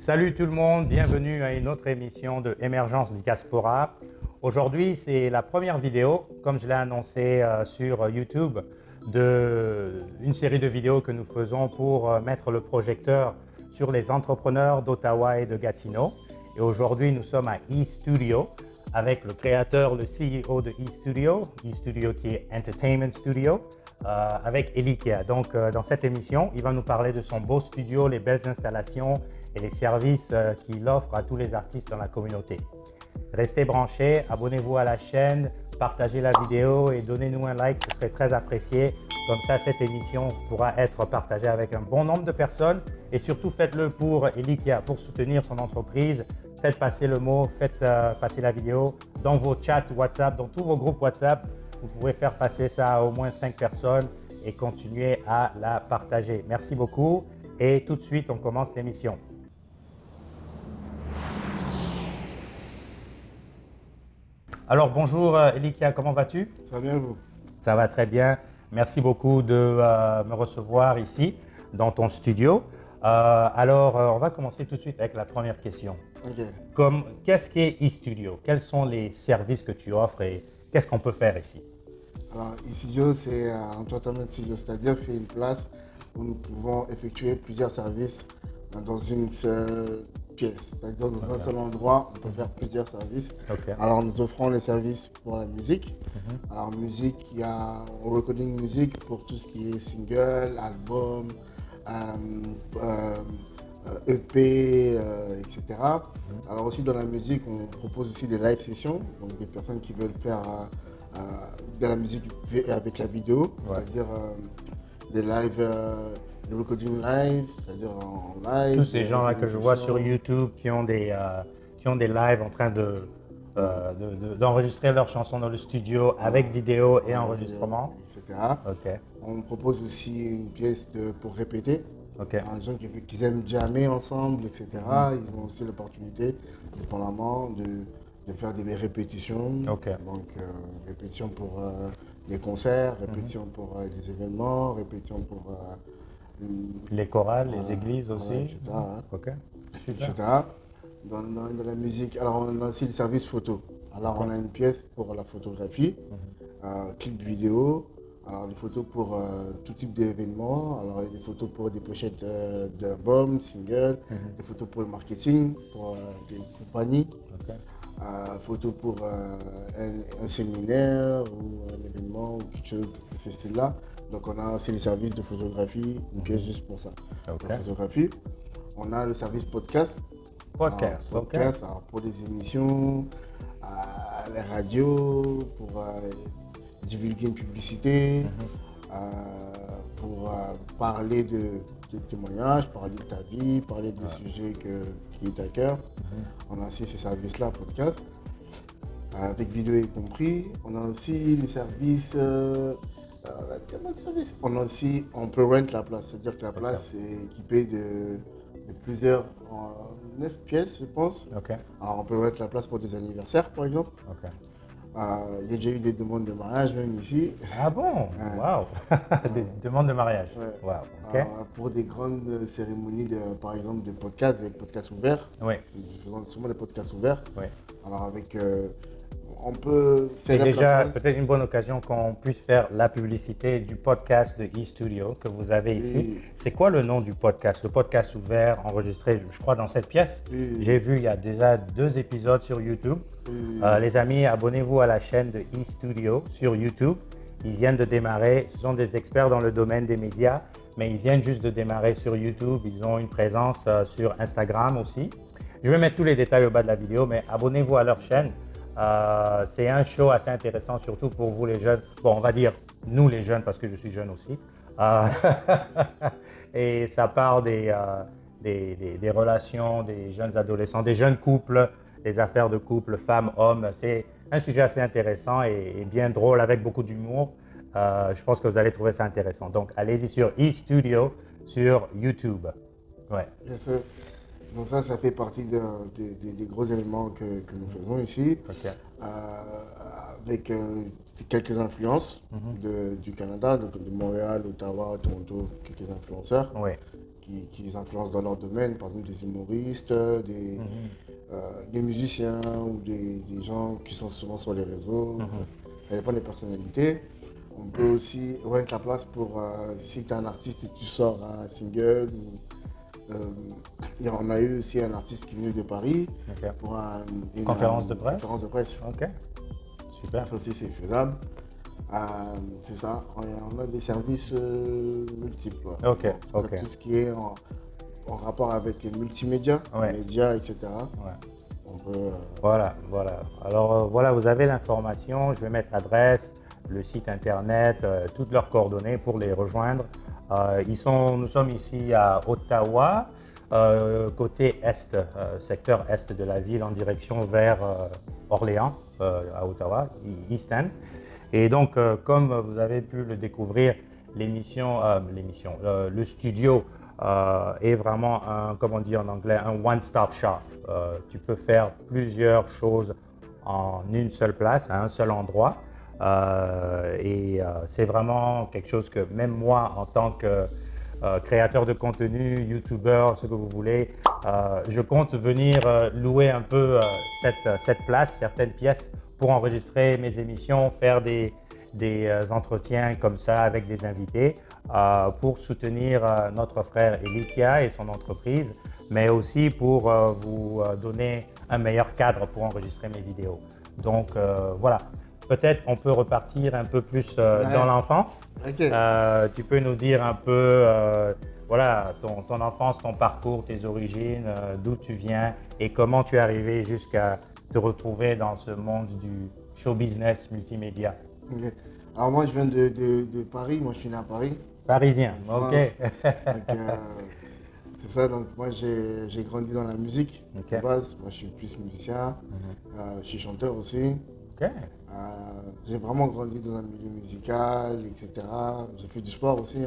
Salut tout le monde, bienvenue à une autre émission de Émergence Diaspora. Aujourd'hui, c'est la première vidéo, comme je l'ai annoncé sur YouTube, d'une série de vidéos que nous faisons pour mettre le projecteur sur les entrepreneurs d'Ottawa et de Gatineau. Et aujourd'hui, nous sommes à eStudio avec le créateur, le CEO de eStudio qui est Entertainment Studio, avec Elikia. Donc, dans cette émission, il va nous parler de son beau studio, les belles installations et les services qu'il offre à tous les artistes dans la communauté. Restez branchés, abonnez-vous à la chaîne, partagez la vidéo et donnez-nous un like, ce serait très apprécié. Comme ça, cette émission pourra être partagée avec un bon nombre de personnes et surtout faites-le pour Elikia, pour soutenir son entreprise. Faites passer le mot, faites passer la vidéo dans vos chats WhatsApp, dans tous vos groupes WhatsApp. Vous pouvez faire passer ça à au moins 5 personnes et continuer à la partager. Merci beaucoup et tout de suite, on commence l'émission. Alors bonjour Elikia, comment vas-tu? Ça va bien vous? Ça va très bien. Merci beaucoup de me recevoir ici dans ton studio. On va commencer tout de suite avec la première question. Ok. Qu'est-ce qu'est eStudio? Quels sont les services que tu offres et qu'est-ce qu'on peut faire ici? Alors, eStudio, c'est un entertainment studio, c'est-à-dire que c'est une place où nous pouvons effectuer plusieurs services dans une seule pièce. C'est-à-dire dans un seul endroit, on peut faire plusieurs services. Ok. Alors, nous offrons les services pour la musique. Alors, musique, il y a recording musique pour tout ce qui est single, album, EP, etc. Alors aussi dans la musique, on propose aussi des live sessions, donc des personnes qui veulent faire de la musique avec la vidéo, c'est-à-dire des live, des recording live, c'est-à-dire en live. Tous ces gens-là que je vois sur YouTube qui ont des lives en train d'enregistrer leurs chansons dans le studio avec vidéo et enregistrement. Etc. Ok. On propose aussi une pièce pour répéter. Ok. Les gens qui aiment jammer ensemble, etc. Ils ont aussi l'opportunité, dépendamment, de faire des répétitions. Ok. Donc, répétitions pour les concerts, répétitions pour des événements, répétitions pour Les chorales, les églises aussi. etc. Ok. etc. Dans la musique, alors on a aussi le service photo. Alors on a une pièce pour la photographie, clip vidéo, alors des photos pour tout type d'événements, alors des photos pour des pochettes d'albums, singles, des photos pour le marketing, pour des compagnies, photos pour un séminaire ou un événement ou quelque chose de ce style-là. Donc on a aussi le service de photographie, une pièce juste pour ça, pour la photographie. On a le service podcast. Podcast. Alors pour des émissions, les radios, pour divulguer une publicité, pour parler de témoignages, parler de ta vie, parler des sujets qui est à cœur. On a aussi ces services-là, podcast, avec vidéo y compris. On a aussi les services. On peut rent la place, c'est-à-dire que la place est équipée de plusieurs 9 pièces, je pense. Alors on peut rent la place pour des anniversaires, par exemple. Il y a déjà eu des demandes de mariage même ici. Ah bon? Waouh! Des demandes de mariage. Ouais. Wow. Ok. Pour des grandes cérémonies, par exemple, de podcasts, des podcasts ouverts. Oui. Nous faisons souvent des podcasts ouverts. Oui. Alors avec, on peut. C'est déjà peut-être une bonne occasion qu'on puisse faire la publicité du podcast de eStudio que vous avez ici. Oui. C'est quoi le nom du podcast? Le podcast ouvert, enregistré, je crois, dans cette pièce. Oui. J'ai vu, il y a déjà 2 épisodes sur YouTube. Oui. Les amis, abonnez-vous à la chaîne de eStudio sur YouTube. Ils viennent de démarrer. Ce sont des experts dans le domaine des médias, mais ils viennent juste de démarrer sur YouTube. Ils ont une présence sur Instagram aussi. Je vais mettre tous les détails au bas de la vidéo, mais abonnez-vous à leur chaîne. C'est un show assez intéressant, surtout pour vous les jeunes. Bon, on va dire nous les jeunes, parce que je suis jeune aussi. Et ça parle des relations, des jeunes adolescents, des jeunes couples, des affaires de couple, femmes, hommes. C'est un sujet assez intéressant et bien drôle, avec beaucoup d'humour. Je pense que vous allez trouver ça intéressant. Donc, allez-y sur eStudio sur YouTube. Ouais. Bien sûr. Donc ça fait partie des gros événements que nous faisons ici, avec quelques influences du Canada, donc de Montréal, Ottawa, Toronto, quelques influenceurs qui les influencent dans leur domaine, par exemple des humoristes, des musiciens ou des gens qui sont souvent sur les réseaux. Ça dépend des personnalités. On peut aussi rent la place pour, si tu es un artiste et tu sors un single. On a eu aussi un artiste qui venait de Paris pour une conférence de presse. Conférence de presse. Ok, super. Ça aussi, c'est faisable. C'est ça, on a des services multiples. Ok. Tout ce qui est en rapport avec les multimédias, les médias, etc. On peut, Voilà. Alors voilà, vous avez l'information. Je vais mettre l'adresse, le site internet, toutes leurs coordonnées pour les rejoindre. Nous sommes ici à Ottawa, côté est, secteur est de la ville, en direction vers Orléans, à Ottawa, East End. Et donc, comme vous avez pu le découvrir, le studio est vraiment comme on dit en anglais, un one-stop shop. Tu peux faire plusieurs choses en une seule place, à un seul endroit. C'est vraiment quelque chose que même moi, en tant que créateur de contenu, youtubeur, ce que vous voulez, je compte venir louer un peu cette place, certaines pièces pour enregistrer mes émissions, faire des entretiens comme ça avec des invités pour soutenir notre frère Elikia et son entreprise, mais aussi pour vous donner un meilleur cadre pour enregistrer mes vidéos. Donc voilà. Peut-être on peut repartir un peu plus dans l'enfance. Tu peux nous dire un peu voilà, ton enfance, ton parcours, tes origines, d'où tu viens et comment tu es arrivé jusqu'à te retrouver dans ce monde du show business multimédia. Alors moi je viens de Paris, moi je suis né à Paris. Parisien, ok. C'est ça, donc moi j'ai grandi dans la musique de base. Moi je suis plus musicien, je suis chanteur aussi. J'ai vraiment grandi dans un milieu musical, etc. J'ai fait du sport aussi.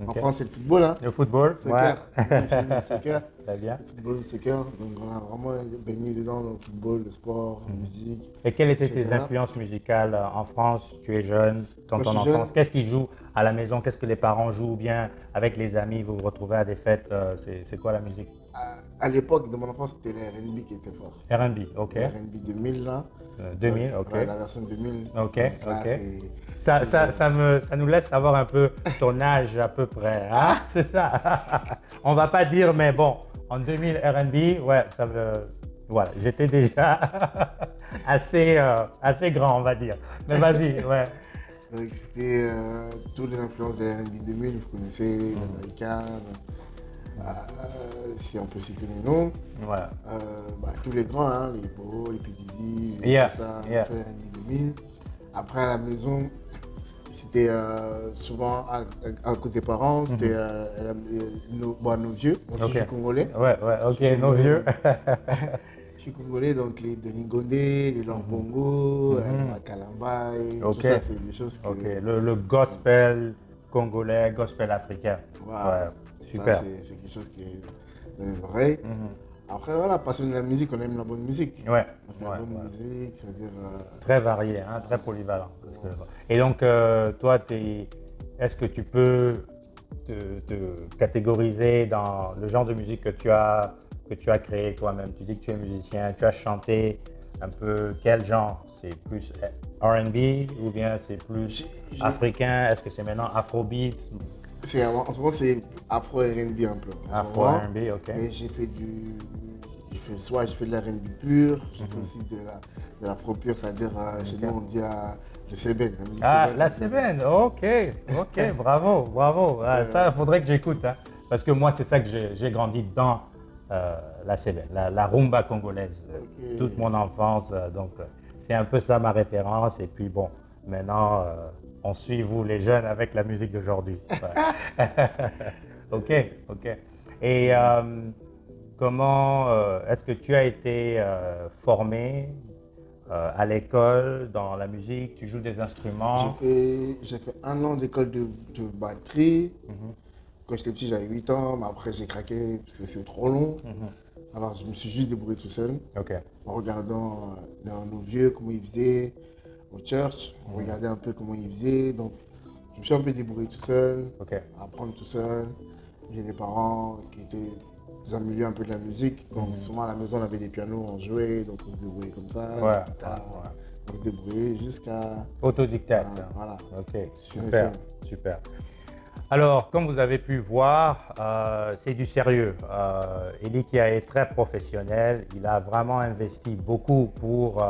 En France, c'est le football. Hein. Le football, soccer. Le soccer. Très bien. Le football, le soccer. Donc on a vraiment baigné dedans dans le football, le sport, la musique. Et quelles étaient tes influences musicales en France? Tu es jeune, dans ton enfance. Qu'est-ce qui joue à la maison? Qu'est-ce que les parents jouent bien avec les amis? Vous vous retrouvez à des fêtes. C'est quoi la musique? À l'époque de mon enfance, c'était le R&B qui était fort. R&B, ok. Le R&B 2000 là. 2000, ok. Ouais, la version 2000. Ok, là, ok. Ça nous laisse savoir un peu ton âge à peu près. Hein? C'est ça. On va pas dire, mais bon, en 2000 R&B, ouais, ça veut. Voilà, j'étais déjà assez grand, on va dire. Mais vas-y, ouais. Donc c'était toutes les influences de R&B 2000, vous connaissez, l'américain. Si on peut citer les noms, tous les grands, hein, les Bo, les P. Diddy, tout ça, on fait R&B 2000. Après à la maison, c'était souvent à côté des parents, c'était nos vieux. Moi aussi, je suis congolais. Ouais, ok, nos vieux. Je suis congolais, donc les Denis Gondé, les Laurent Bongo, les Makalambay, tout ça, c'est des choses que... Ok, le gospel congolais, gospel africain. Ouais. Super. Ça, c'est quelque chose qui est dans les oreilles. Après, voilà, passionné de la musique, on aime la bonne musique. Ouais. La bonne musique, c'est-à-dire... Très varié, hein, très polyvalent. Et donc, toi, est-ce que tu peux te catégoriser dans le genre de musique que tu as créé toi-même? Tu dis que tu es musicien, tu as chanté un peu quel genre? C'est plus R&B ou bien c'est plus africain? Est-ce que c'est maintenant Afrobeat? En ce moment, c'est Afro R&B un peu. Afro R&B, ok. Mais j'ai fait j'ai fait de la R&B pur, j'ai fait aussi de l'afro pur, c'est-à-dire chez nous on dit le sébène, la musique sébène. La sébène, ok, bravo. Ça, il faudrait que j'écoute, hein, parce que moi, c'est ça que j'ai grandi dans la sébène, la rumba congolaise, toute mon enfance. Donc, c'est un peu ça ma référence. Et puis bon, maintenant, on suit vous les jeunes avec la musique d'aujourd'hui. Ouais. Ok. Et comment est-ce que tu as été formé à l'école dans la musique? Tu joues des instruments? J'ai fait 1 an d'école de batterie. Quand j'étais petit, j'avais 8 ans, mais après j'ai craqué parce que c'est trop long. Alors je me suis juste débrouillé tout seul, en regardant nos vieux, comment ils faisaient au church, on regardait un peu comment ils faisaient. Donc je me suis un peu débrouillé tout seul, apprendre tout seul. J'ai des parents qui étaient dans un milieu un peu de la musique. Donc souvent à la maison, on avait des pianos, on jouait, donc on se débrouillait comme ça, Ouais, des guitares, ouais. on se débrouillait jusqu'à... Autodidacte. voilà. Ok, super, super. Alors, comme vous avez pu voir, c'est du sérieux. Elikia est très professionnel. Il a vraiment investi beaucoup pour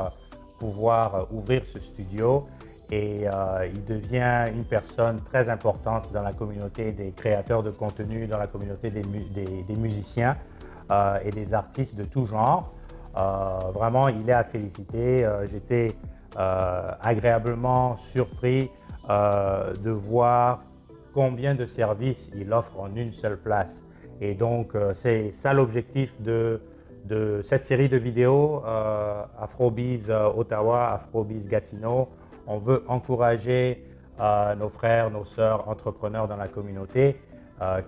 pouvoir ouvrir ce studio et il devient une personne très importante dans la communauté des créateurs de contenu, dans la communauté des musiciens et des artistes de tout genre. Vraiment, il est à féliciter. J'étais agréablement surpris de voir combien de services il offre en une seule place. Et donc, c'est ça l'objectif de cette série de vidéos Afrobiz Ottawa, Afrobiz Gatineau. On veut encourager nos frères, nos sœurs entrepreneurs dans la communauté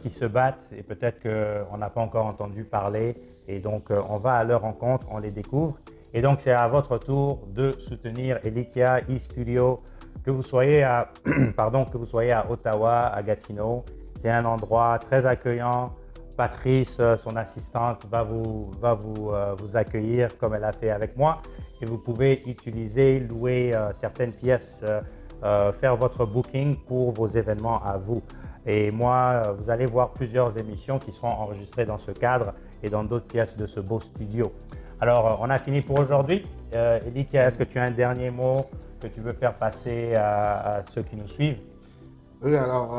qui se battent et peut-être qu'on n'a pas encore entendu parler. Et donc, on va à leur rencontre, on les découvre. Et donc, c'est à votre tour de soutenir Elikia eStudio, que vous soyez à, que vous soyez à Ottawa, à Gatineau. C'est un endroit très accueillant. Patrice, son assistante, va vous accueillir comme elle a fait avec moi. Et vous pouvez utiliser, louer certaines pièces, faire votre booking pour vos événements à vous. Et moi, vous allez voir plusieurs émissions qui seront enregistrées dans ce cadre et dans d'autres pièces de ce beau studio. Alors, on a fini pour aujourd'hui. Elikia, est-ce que tu as un dernier mot que tu veux faire passer à ceux qui nous suivent? Oui, alors,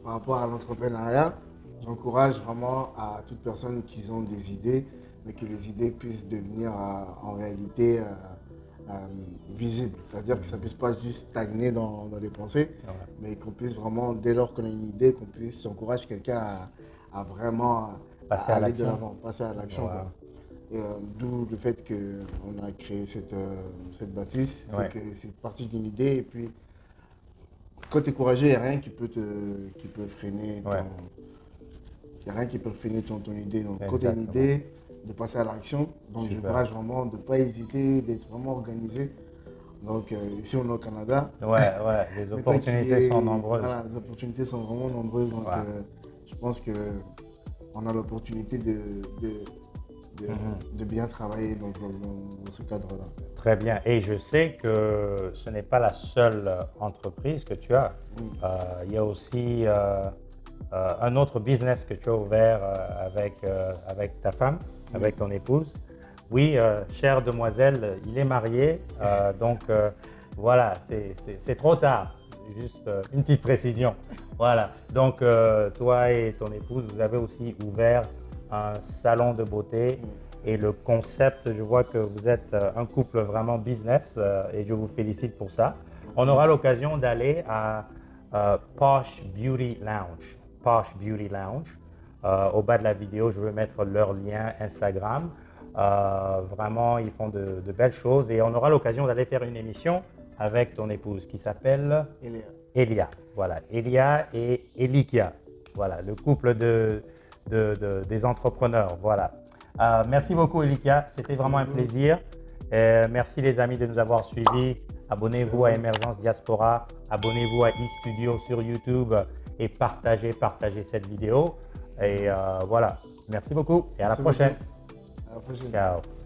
par rapport à l'entrepreneuriat, j'encourage vraiment à toute personne qui ont des idées, mais que les idées puissent devenir en réalité visibles. C'est-à-dire que ça ne puisse pas juste stagner dans les pensées, mais qu'on puisse vraiment, dès lors qu'on a une idée, qu'on puisse encourager quelqu'un à vraiment Passer à aller de l'action. l'avant, passer à l'action. Ouais. D'où le fait qu'on a créé cette bâtisse, Ouais. c'est que c'est parti d'une idée et puis quand tu es courageux, il n'y a rien qui peut freiner Ouais. il n'y a rien qui peut freiner ton idée. Donc quand tu as une Exactement. idée, de passer à l'action. Donc Super. j'encourage vraiment de ne pas hésiter, d'être vraiment organisé. Donc ici on est au Canada. Ouais, les opportunités sont nombreuses. Voilà, les opportunités sont vraiment nombreuses. Donc je pense qu'on a l'opportunité de bien travailler dans ce cadre-là. Très bien. Et je sais que ce n'est pas la seule entreprise que tu as. Il y a aussi un autre business que tu as ouvert avec ta femme, avec ton épouse. Oui, chère demoiselle, il est marié. Donc voilà, c'est trop tard. Juste une petite précision. Voilà. Donc toi et ton épouse, vous avez aussi ouvert un salon de beauté. Et le concept, je vois que vous êtes un couple vraiment business et je vous félicite pour ça. On aura l'occasion d'aller à Posh Beauty Lounge. Posh Beauty Lounge. Au bas de la vidéo, je vais mettre leur lien Instagram. Vraiment, ils font de belles choses et on aura l'occasion d'aller faire une émission avec ton épouse qui s'appelle Elia. Voilà, Elia et Elikia. Voilà, le couple des entrepreneurs. Voilà. Merci beaucoup Elikia, c'était vraiment un plaisir. Merci les amis de nous avoir suivis. Abonnez-vous à Émergence Diaspora, abonnez-vous à eStudio sur YouTube et partagez cette vidéo. Et voilà, merci beaucoup et à la prochaine. À la prochaine. Ciao.